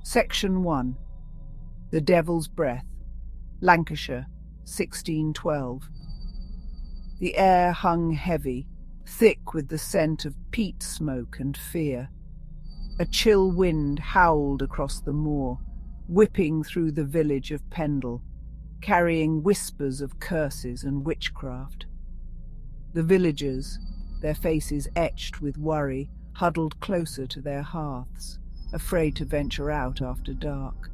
Section 1. The Devil's Breath, Lancashire, 1612. The air hung heavy, thick with the scent of peat smoke and fear. A chill wind howled across the moor, whipping through the village of Pendle, carrying whispers of curses and witchcraft. The villagers, their faces etched with worry, huddled closer to their hearths, afraid to venture out after dark.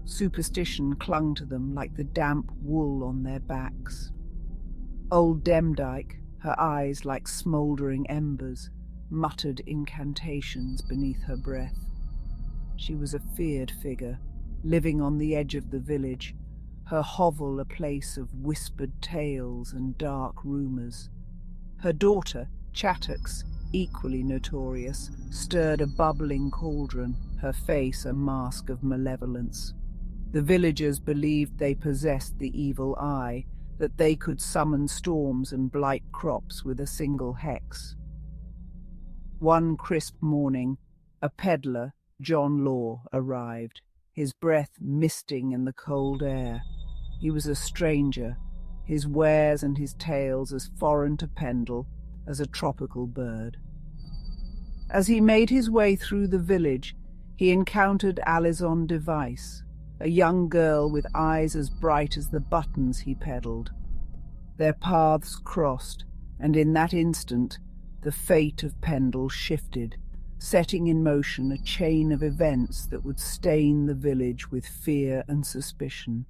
Superstition clung to them like the damp wool on their backs. Old Demdike, her eyes like smouldering embers, muttered incantations beneath her breath. She was a feared figure, living on the edge of the village, her hovel a place of whispered tales and dark rumours. Her daughter, Chattox, equally notorious, stirred a bubbling cauldron, her face a mask of malevolence. The villagers believed they possessed the evil eye, that they could summon storms and blight crops with a single hex. One crisp morning, a peddler, John Law, arrived, his breath misting in the cold air. He was a stranger, his wares and his tales as foreign to Pendle as a tropical bird. As he made his way through the village, he encountered Alison Device, a young girl with eyes as bright as the buttons he peddled. Their paths crossed, and in that instant, the fate of Pendle shifted, setting in motion a chain of events that would stain the village with fear and suspicion.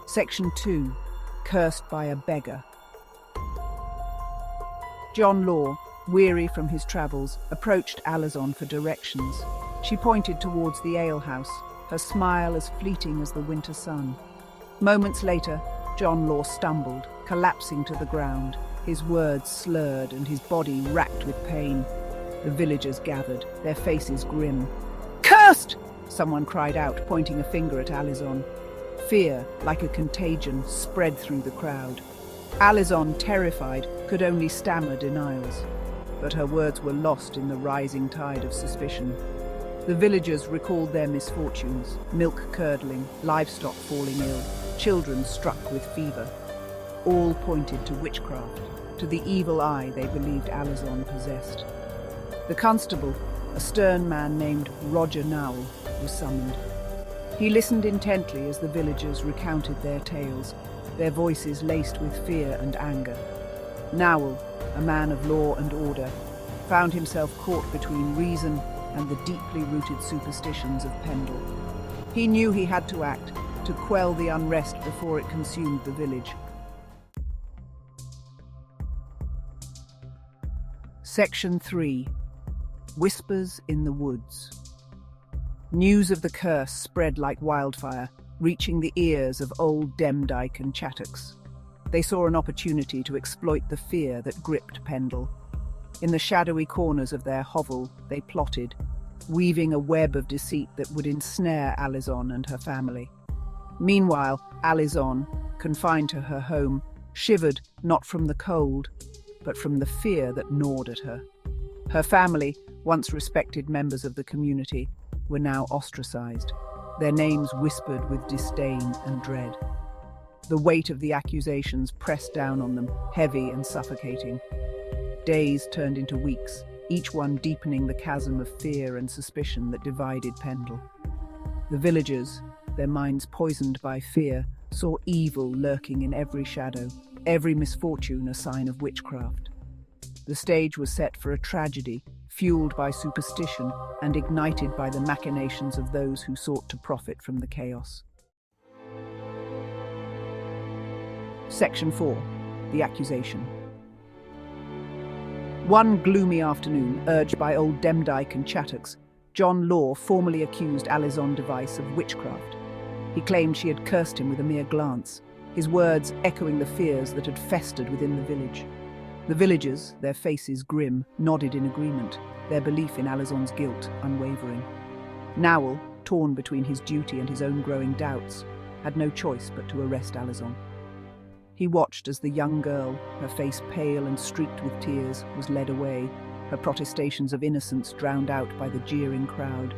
Section 2. Cursed by a Beggar. John Law, weary from his travels, approached Alison for directions. She pointed towards the alehouse, her smile as fleeting as the winter sun. Moments later, John Law stumbled, collapsing to the ground, his words slurred and his body racked with pain. The villagers gathered, their faces grim. "Cursed!" someone cried out, pointing a finger at Alison. Fear, like a contagion, spread through the crowd. Alison, terrified, could only stammer denials, but her words were lost in the rising tide of suspicion. The villagers recalled their misfortunes, milk curdling, livestock falling ill, children struck with fever. All pointed to witchcraft, to the evil eye they believed Alison possessed. The constable, a stern man named Roger Nowell, was summoned. He listened intently as the villagers recounted their tales, their voices laced with fear and anger. Nowell, a man of law and order, found himself caught between reason and the deeply rooted superstitions of Pendle. He knew he had to act, to quell the unrest before it consumed the village. Section 3. Whispers in the Woods. News of the curse spread like wildfire, reaching the ears of old Demdike and Chattox. They saw an opportunity to exploit the fear that gripped Pendle. In the shadowy corners of their hovel, they plotted, weaving a web of deceit that would ensnare Alison and her family. Meanwhile, Alison, confined to her home, shivered not from the cold, but from the fear that gnawed at her. Her family, once respected members of the community, were now ostracized, their names whispered with disdain and dread. The weight of the accusations pressed down on them, heavy and suffocating. Days turned into weeks, each one deepening the chasm of fear and suspicion that divided Pendle. The villagers, their minds poisoned by fear, saw evil lurking in every shadow, every misfortune a sign of witchcraft. The stage was set for a tragedy, fueled by superstition and ignited by the machinations of those who sought to profit from the chaos. Section 4. The Accusation. One gloomy afternoon, urged by old Demdike and Chattox, John Law formally accused Alison Device of witchcraft. He claimed she had cursed him with a mere glance, his words echoing the fears that had festered within the village. The villagers, their faces grim, nodded in agreement, their belief in Alison's guilt unwavering. Nowell, torn between his duty and his own growing doubts, had no choice but to arrest Alison. He watched as the young girl, her face pale and streaked with tears, was led away, her protestations of innocence drowned out by the jeering crowd.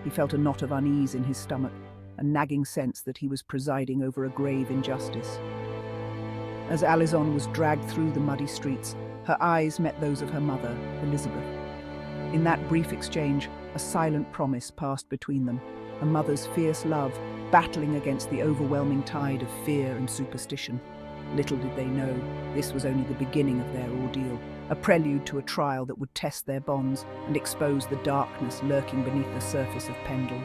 He felt a knot of unease in his stomach, a nagging sense that he was presiding over a grave injustice. As Alison was dragged through the muddy streets, her eyes met those of her mother, Elizabeth. In that brief exchange, a silent promise passed between them, a mother's fierce love battling against the overwhelming tide of fear and superstition. Little did they know, this was only the beginning of their ordeal, a prelude to a trial that would test their bonds and expose the darkness lurking beneath the surface of Pendle.